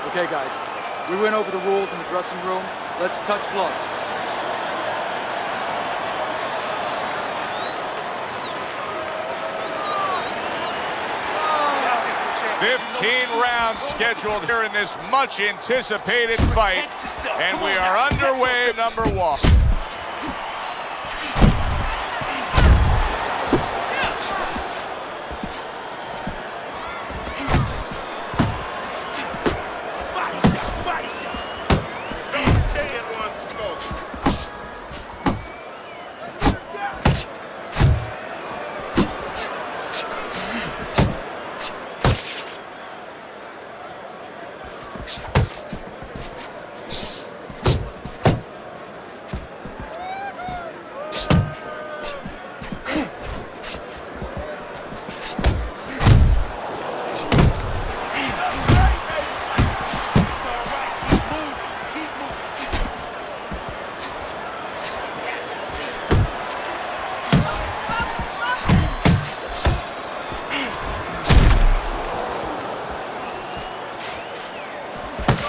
Okay, guys. We went over the rules in the dressing room. Let's touch gloves. "15 rounds scheduled here in this much-anticipated fight, and we are underway, number 1.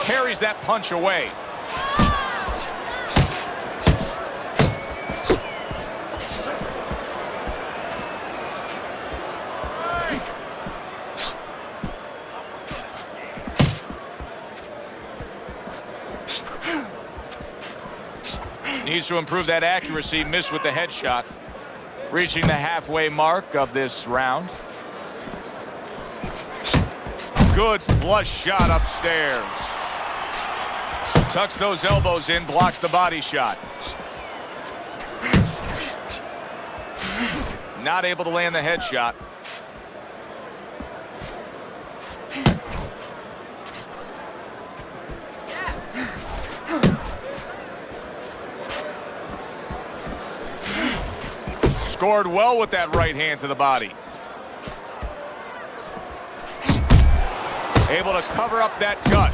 Carries that punch away. Needs to improve that accuracy. Missed with the headshot. Reaching the halfway mark of this round. Good flush shot upstairs. Tucks those elbows in, blocks the body shot. Not able to land the headshot. Scored well with that right hand to the body. Able to cover up that gut.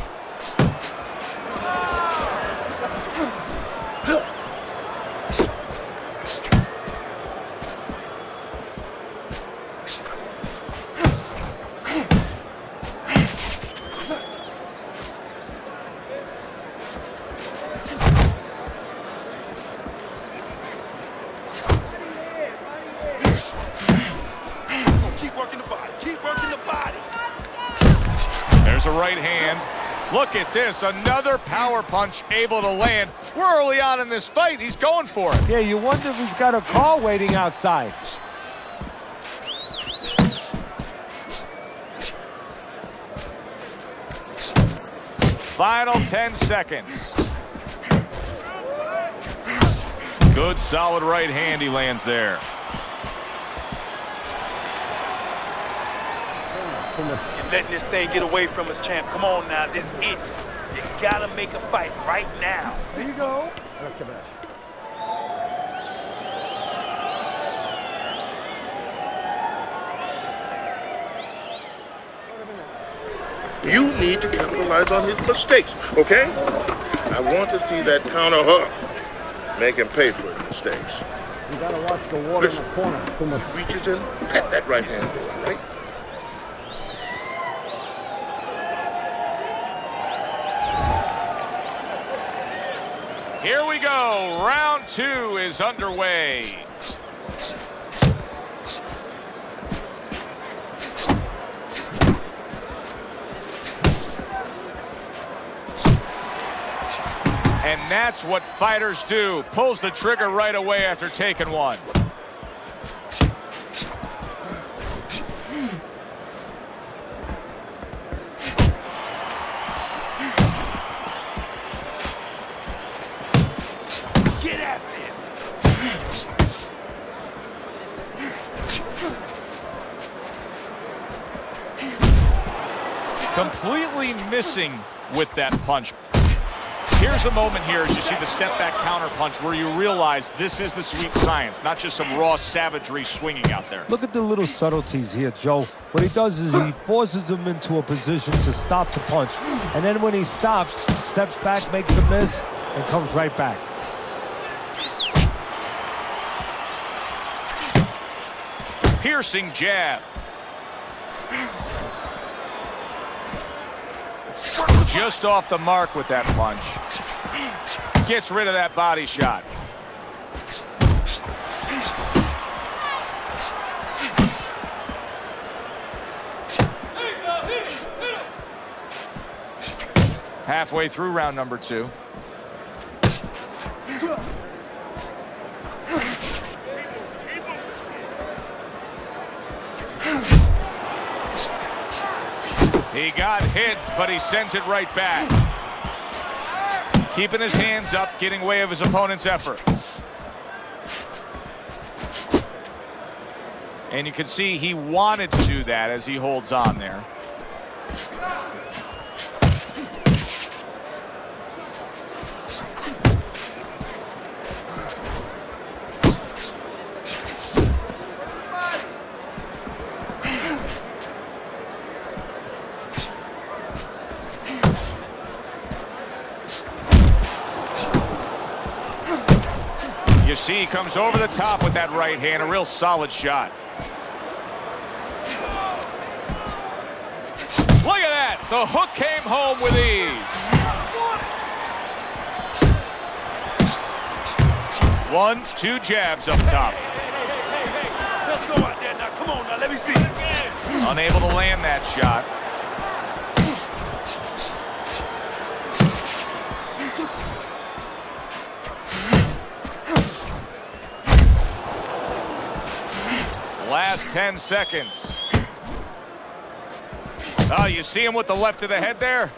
There's a right hand. Look at this, another power punch able to land. We're early on in this fight. He's going for it. Yeah, you wonder if he's got a car waiting outside. Final 10 seconds. Good, solid right hand he lands there. You're letting this thing get away from us, champ. Come on now, this is it. You gotta make a fight right now. There you go. You need to capitalize on his mistakes, okay? I want to see that counter hook. Make him pay for his mistakes. You gotta watch the water in the corner. He reaches in, pat that right hand going, right? Here we go. Round 2 is underway. And that's what fighters do. Pulls the trigger right away after taking one. Get after him. Completely missing with that punch. Here's a moment here as you see the step-back counter punch where you realize this is the sweet science, not just some raw savagery swinging out there. Look at the little subtleties here, Joe. What he does is he forces him into a position to stop the punch. And then when he stops, steps back, makes a miss, and comes right back. Piercing jab. Just off the mark with that punch. Gets rid of that body shot. Halfway through round number 2. He got hit, but he sends it right back. Keeping his hands up, getting way of his opponent's effort. And you can see he wanted to do that as he holds on there. You see, he comes over the top with that right hand, a real solid shot. Look at that! The hook came home with ease. 1, 2 jabs up top. Hey, let's go out there now. Come on now, let me see. Unable to land that shot. Last 10 seconds. Oh, you see him with the left of the head there?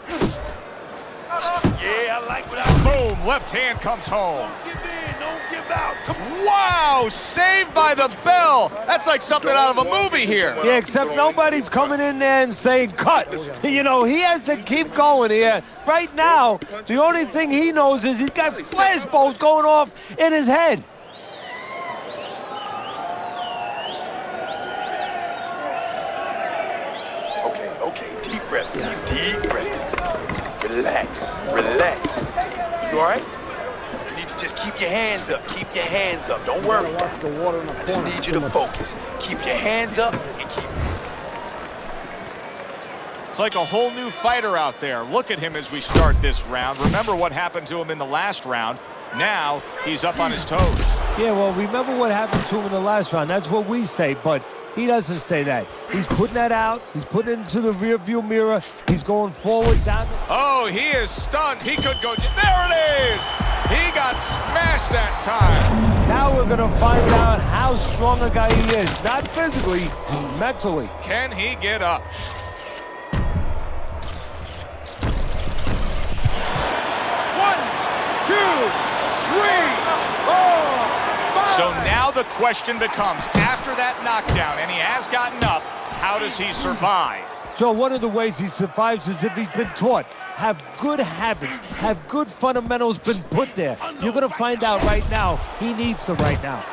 Yeah, I like what I Boom, left hand comes home. Don't give in, don't give out. Come on. Wow, saved by the bell. That's like something out of a movie here. Yeah, except nobody's coming in there and saying cut. You know, he has to keep going here. Right now, the only thing he knows is he's got flashballs going off in his head. Okay, deep breath, deep breath. Relax. You all right? You need to just keep your hands up. Keep your hands up. Don't worry. I just need you to focus. Keep your hands up and keep. It's like a whole new fighter out there. Look at him as we start this round. Remember what happened to him in the last round. Now he's up on his toes. Yeah, well, remember what happened to him in the last round. That's what we say, but he doesn't say that. He's putting that out. He's putting it into the rearview mirror. He's going forward down. Oh, he is stunned. He could go. There it is. He got smashed that time. Now we're going to find out how strong a guy he is. Not physically, mentally. Can he get up? So now the question becomes, after that knockdown, and he has gotten up, how does he survive? Joe, one of the ways he survives is if he's been taught. Have good habits, have good fundamentals been put there. You're going to find out right now. He needs to right now.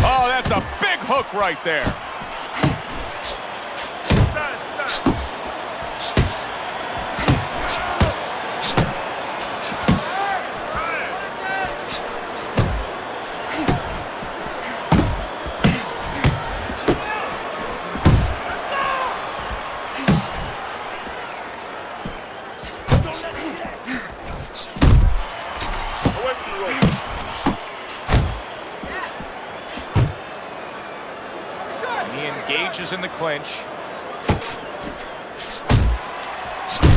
Oh, that's a big hook right there. In the clinch.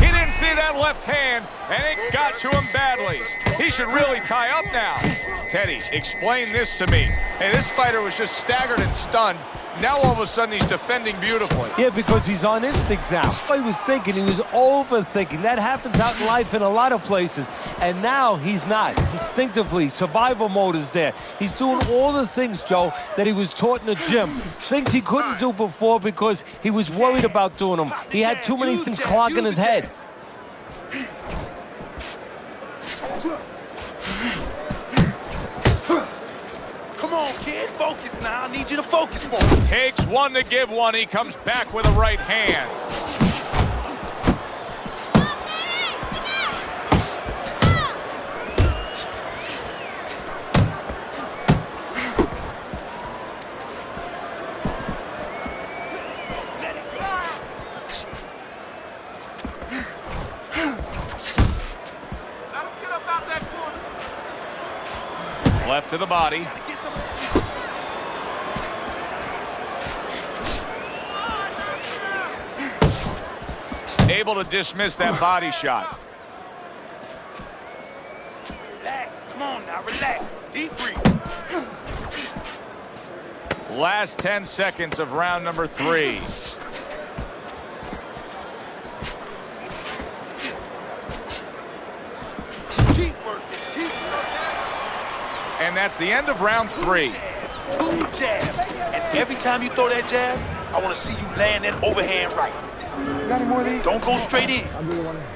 He didn't see that left hand, and it got to him badly. He should really tie up now. Teddy, explain this to me. Hey, this fighter was just staggered and stunned. Now all of a sudden he's defending beautifully. Yeah, because he's on instinct now. He was thinking, he was overthinking. That happens out in life in a lot of places. And now he's not. Instinctively, survival mode is there. He's doing all the things, Joe, that he was taught in the gym. Things he couldn't do before because he was worried about doing them. He had too many things clogging his head. Come on, kid, focus now. I need you to focus for me. Takes one to give one. He comes back with a right hand. to the body. Able to dismiss that body shot. Relax. Come on now, relax. Deep breathe. Last 10 seconds of round number 3. Keep working. Keep working. And that's the end of round 3. 2 jabs. And every time you throw that jab, I want to see you land that overhand right. Don't go straight in.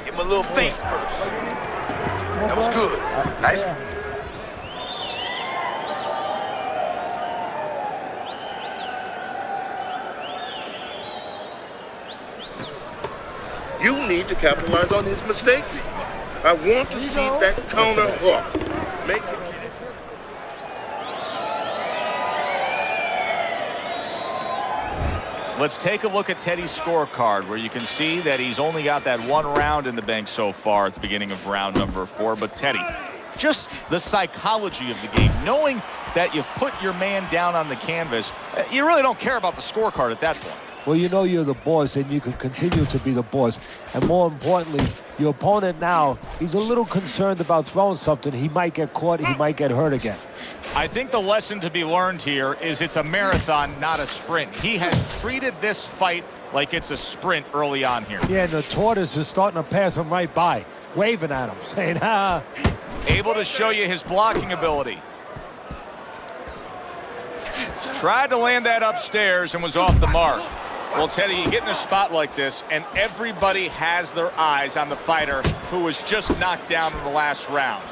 Give him a little feint first. That was good. Nice. You need to capitalize on his mistakes. I want to see that counter hook. Make it. Let's take a look at Teddy's scorecard, where you can see that he's only got that 1 round in the bank so far at the beginning of round number 4. But Teddy, just the psychology of the game, knowing that you've put your man down on the canvas, you really don't care about the scorecard at that point. Well, you know you're the boss, and you can continue to be the boss. And more importantly, your opponent now, he's a little concerned about throwing something. He might get caught. He might get hurt again. I think the lesson to be learned here is it's a marathon, not a sprint. He has treated this fight like it's a sprint early on here. Yeah, and the tortoise is starting to pass him right by, waving at him, saying, ah. Able to show you his blocking ability. Tried to land that upstairs and was off the mark. Well, Teddy, you get in a spot like this, and everybody has their eyes on the fighter who was just knocked down in the last round.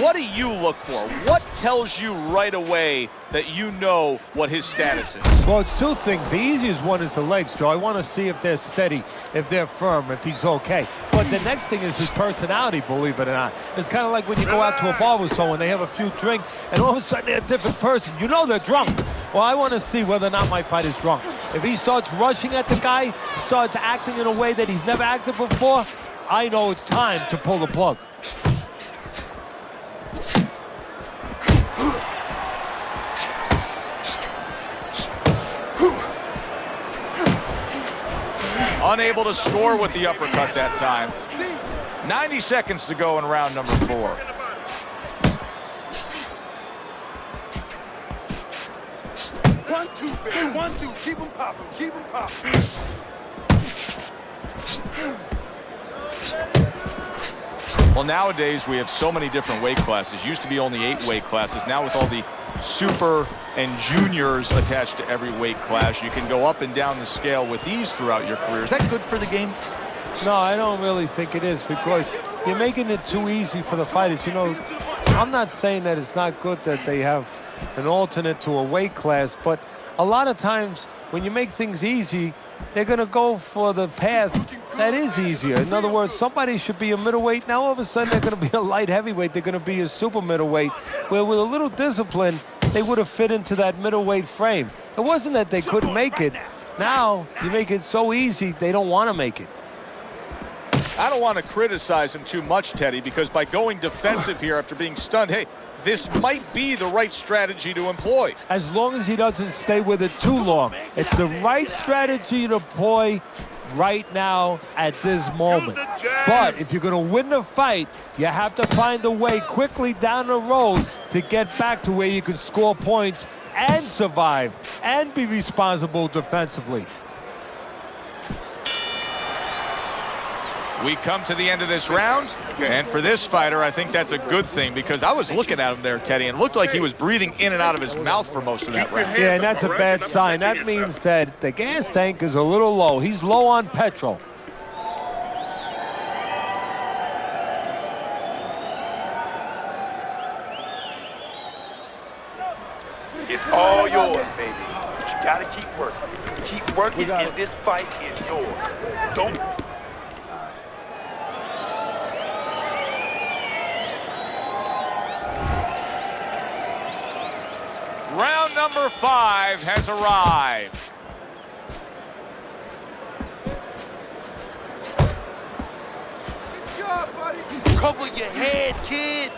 What do you look for? What tells you right away that you know what his status is? Well, it's 2 things. The easiest one is the legs, Joe. I want to see if they're steady, if they're firm, if he's okay. But the next thing is his personality, believe it or not. It's kind of like when you go out to a bar with someone, they have a few drinks, and all of a sudden they're a different person. You know they're drunk. Well, I want to see whether or not my fighter's drunk. If he starts rushing at the guy, starts acting in a way that he's never acted before, I know it's time to pull the plug. Unable to score with the uppercut that time. 90 seconds to go in round number 4. One, two, baby. 1, 2. Keep him popping. Keep him popping. Well, nowadays we have so many different weight classes. Used to be only 8 weight classes. Now with all the super and juniors attached to every weight class, you can go up and down the scale with ease throughout your career. Is that good for the game? No, I don't really think it is, because you're making it too easy for the fighters. You know, I'm not saying that it's not good that they have an alternate to a weight class, but a lot of times when you make things easy, they're going to go for the path that is easier. In other words, somebody should be a middleweight. Now all of a sudden they're going to be a light heavyweight. They're going to be a super middleweight, where with a little discipline, they would have fit into that middleweight frame. It wasn't that they couldn't make it. Now you make it so easy, they don't want to make it. I don't want to criticize him too much, Teddy, because by going defensive here after being stunned, hey, this might be the right strategy to employ. As long as he doesn't stay with it too long. It's the right strategy to employ right now at this moment. But if you're going to win the fight, you have to find a way quickly down the road to get back to where you can score points and survive and be responsible defensively. We come to the end of this round, and for this fighter, I think that's a good thing, because I was looking at him there, Teddy, and it looked like he was breathing in and out of his mouth for most of that round. Yeah, and that's a bad sign. That means that the gas tank is a little low. He's low on petrol. It's all yours, baby. But you gotta keep working. Keep working, and this fight is yours. Don't. Round number 5 has arrived. Good job, buddy. Cover your head, kid.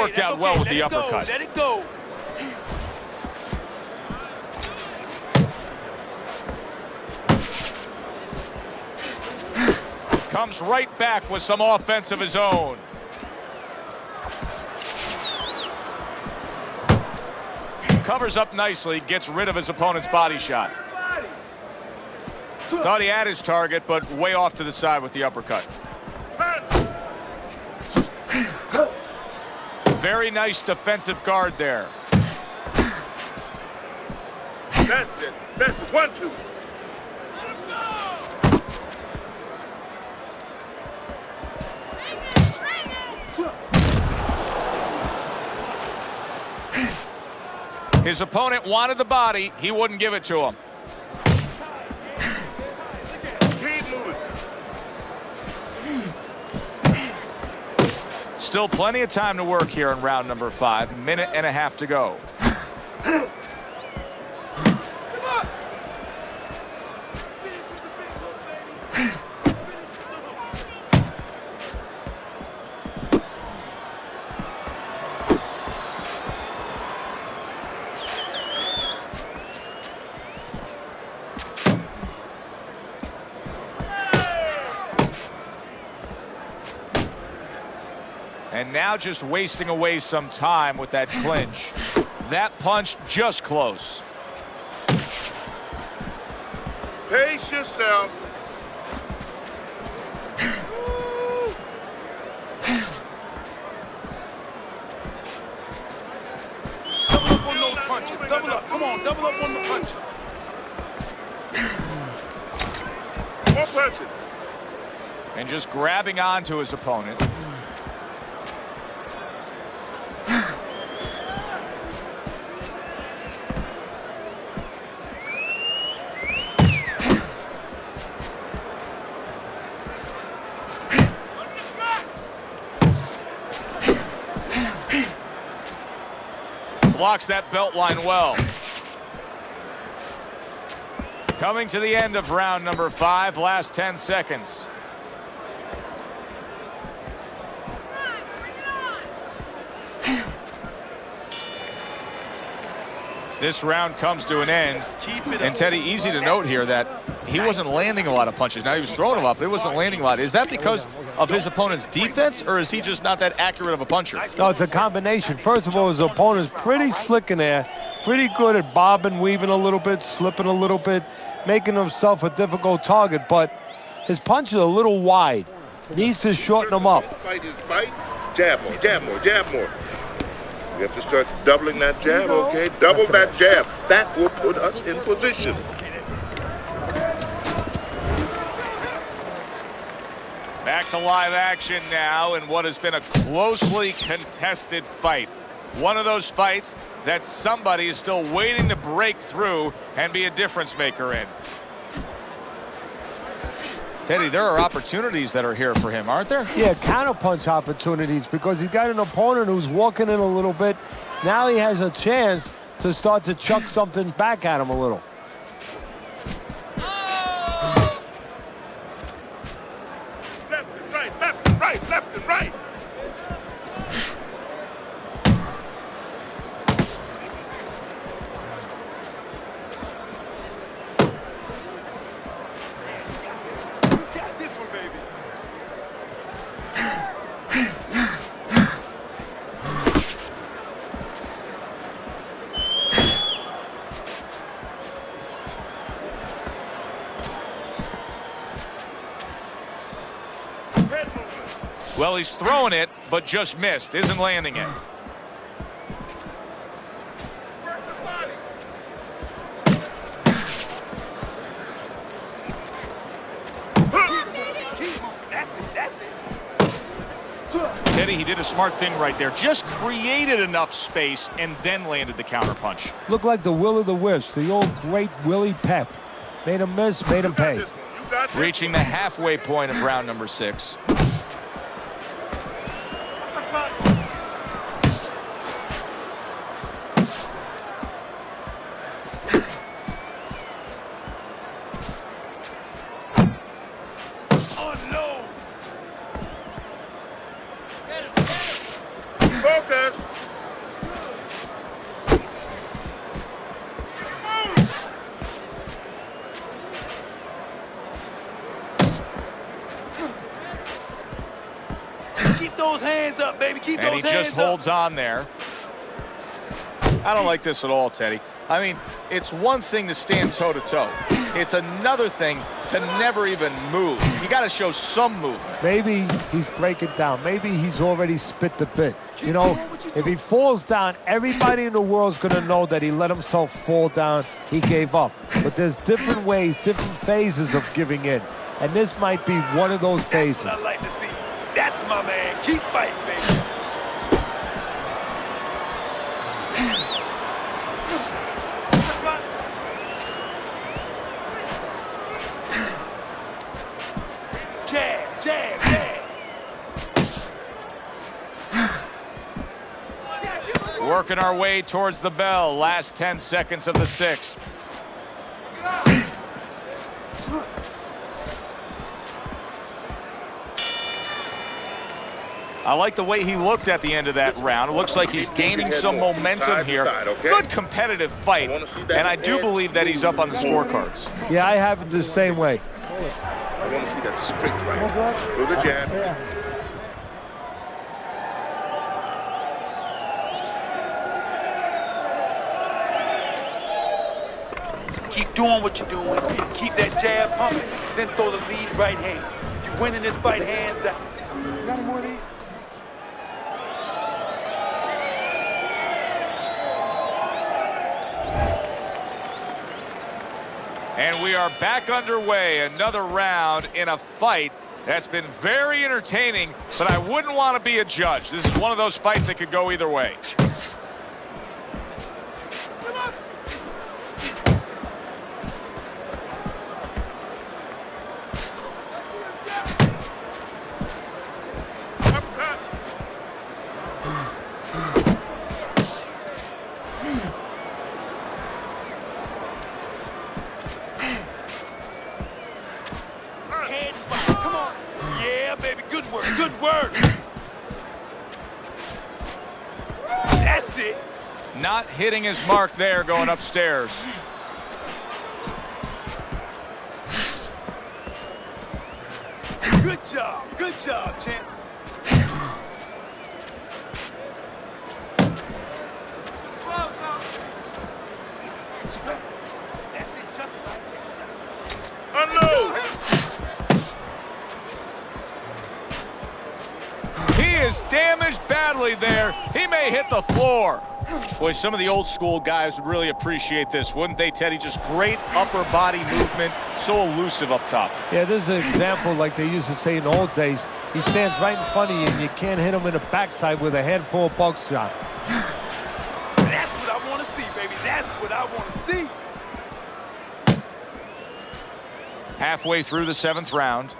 worked out well with the uppercut. Let it go. Comes right back with some offense of his own. Covers up nicely, gets rid of his opponent's body shot. Thought he had his target, but way off to the side with the uppercut. Very nice defensive guard there. That's it. That's it. 1, 2. His opponent wanted the body. He wouldn't give it to him. Keep moving. Still plenty of time to work here in round number 5. Minute and a half to go. And now just wasting away some time with that clinch. That punch just close. Pace yourself. Double up on those punches. Double up. Come on, double up on the punches. More punches. And just grabbing onto his opponent. Blocks that belt line well. Coming to the end of round number 5, last 10 seconds. This round comes to an end. And Teddy, easy to note here that he wasn't landing a lot of punches. Now he was throwing them up, but he wasn't landing a lot. Is that because of his opponent's defense, or is he just not that accurate of a puncher? No, it's a combination. First of all, his opponent's pretty slick in there, pretty good at bobbing, weaving a little bit, slipping a little bit, making himself a difficult target, but his punch is a little wide. Needs to shorten them up. Fight is fight. Jab more, jab more, jab more. You have to start doubling that jab, okay? Double that jab. That will put us in position. Back to live action now in what has been a closely contested fight. One of those fights that somebody is still waiting to break through and be a difference maker in. Teddy, there are opportunities that are here for him, aren't there? Yeah, counterpunch opportunities, because he's got an opponent who's walking in a little bit. Now he has a chance to start to chuck something back at him a little. Left and right, left and right, left and right. Well, he's throwing it, but just missed. Isn't landing it. Teddy, he did a smart thing right there. Just created enough space and then landed the counterpunch. Looked like the will of the wisps, the old great Willie Pep. Made him miss, made him pay. Reaching the halfway point of round number 6. Focus. those hands up, baby. Keep And those he hands just up. holds on there. I don't like this at all, Teddy. I mean, it's one thing to stand toe-to-toe. It's another thing to never even move. You got to show some movement. Maybe he's breaking down. Maybe he's already spit the bit. You know, if he falls down, everybody in the world's going to know that he let himself fall down. He gave up. But there's different ways, different phases of giving in. And this might be one of those phases. That's what I like to see. That's my man. Keep fighting, baby. Jab, jab, jab. Working our way towards the bell. Last 10 seconds of the 6th. I like the way he looked at the end of that round. It looks like he's gaining some momentum here. Good competitive fight, and I do believe that he's up on the scorecards. Yeah, I have it the same way. I want to see that straight right. Through the jab. Keep doing what you're doing. Keep that jab pumping. Then throw the lead right hand. You're winning this fight hands down. You got any more of these? And we are back underway. Another round in a fight that's been very entertaining, but I wouldn't want to be a judge. This is one of those fights that could go either way. Come on. Yeah, baby. Good work. Good work. That's it. Not hitting his mark there going upstairs. Good job. Good job, champ. That's it, just like that. Unload. He is damaged badly there. He may hit the floor. Boy, some of the old school guys would really appreciate this, wouldn't they, Teddy? Just great upper body movement, so elusive up top. Yeah, this is an example like they used to say in the old days. He stands right in front of you and you can't hit him in the backside with a handful of buckshot. That's what I want to see, baby. That's what I want to see. Halfway through the 7th round.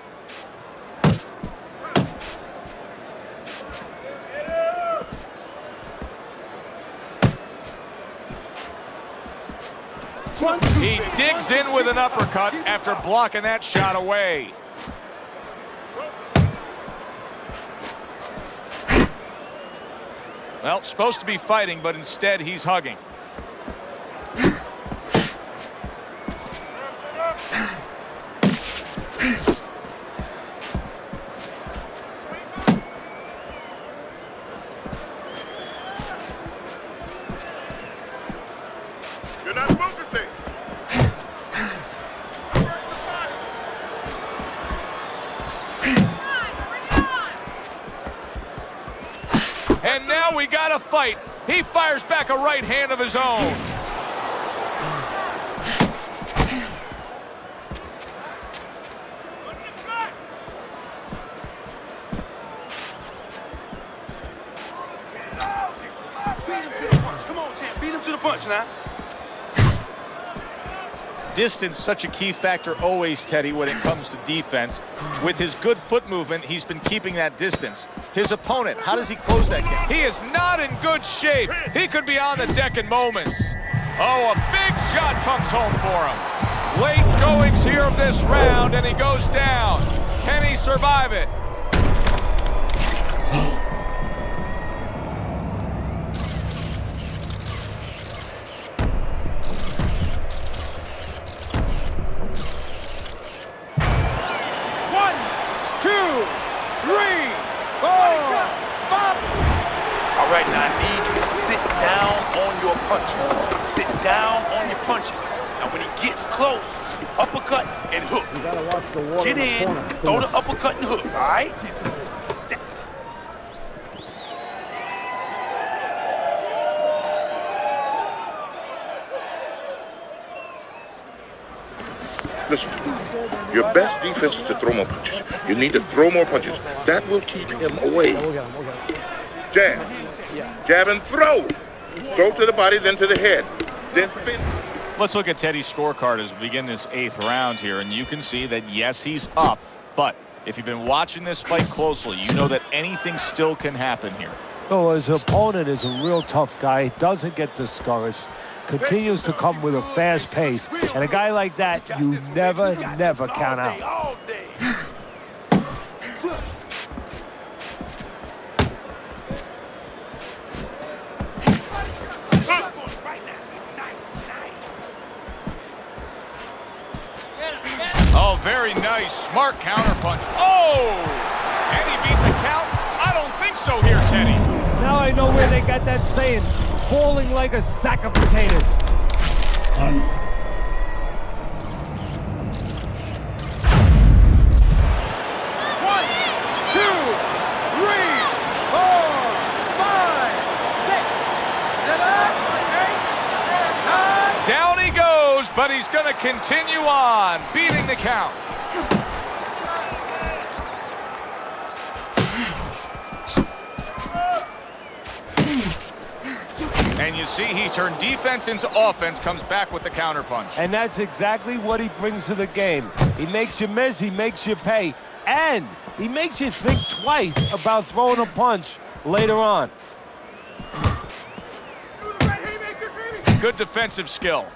He digs in with an uppercut after blocking that shot away. Well, supposed to be fighting, but instead he's hugging. You're not focusing. And now we got a fight. He fires back a right hand of his own. Beat him to the punch. Come on, champ. Beat him to the punch now. Distance, such a key factor always, Teddy, when it comes to defense. With his good foot movement, he's been keeping that distance. His opponent, how does he close that gap? He is not in good shape. He could be on the deck in moments. Oh, a big shot comes home for him. Late goings here of this round, and he goes down. Can he survive it? punches. Sit down on your punches. Now when he gets close, uppercut and hook. You gotta watch the water. Get in, throw the uppercut and hook, all right? Listen, your best defense is to throw more punches. You need to throw more punches. That will keep him away. Jab. Jab and throw. Throw to the body, then to the head. Then finish. Let's look at Teddy's scorecard as we begin this 8th round here, and you can see that, yes, he's up, but if you've been watching this fight closely, you know that anything still can happen here. So his opponent is a real tough guy. He doesn't get discouraged. Continues to come with a fast pace. And a guy like that, you never count out. All day. Oh, very nice. Smart counterpunch. Oh! And he beat the count? I don't think so here, Teddy. Now I know where they got that saying, falling like a sack of potatoes. Down he goes, but he's going to continue on, beating the count. And you see he turned defense into offense, comes back with the counterpunch. And that's exactly what he brings to the game. He makes you miss, he makes you pay, and he makes you think twice about throwing a punch later on. Good defensive skill.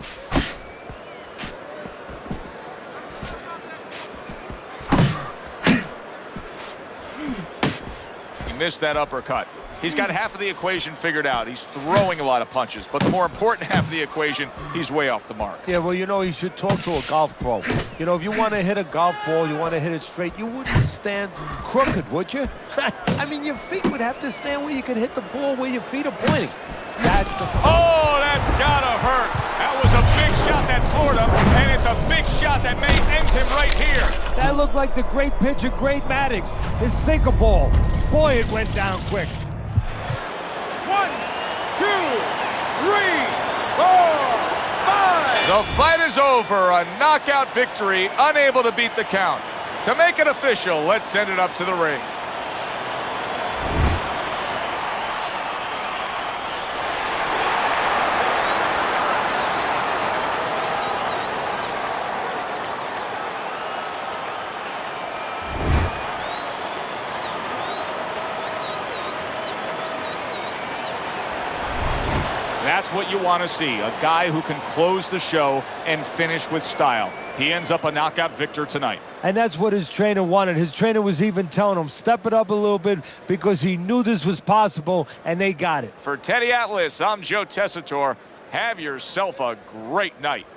He missed that uppercut. He's got half of the equation figured out. He's throwing a lot of punches, but the more important half of the equation, he's way off the mark. Yeah, well, you know, you should talk to a golf pro. You know, if you want to hit a golf ball, you want to hit it straight, you wouldn't stand crooked, would you? I mean, your feet would have to stand where you could hit the ball where your feet are pointing. That's the... Oh, that's gotta hurt. That was a big shot that floored him, and it's a big shot that may end him right here. That looked like the great pitcher, Great Maddox, his sinker ball. Boy, it went down quick. 1, 2, 3, 4, 5. The fight is over. A knockout victory, unable to beat the count. To make it official, let's send it up to the ring. That's what you want to see, a guy who can close the show and finish with style. He ends up a knockout victor tonight. And that's what his trainer wanted. His trainer was even telling him, step it up a little bit, because he knew this was possible, and they got it. For Teddy Atlas, I'm Joe Tessitore. Have yourself a great night.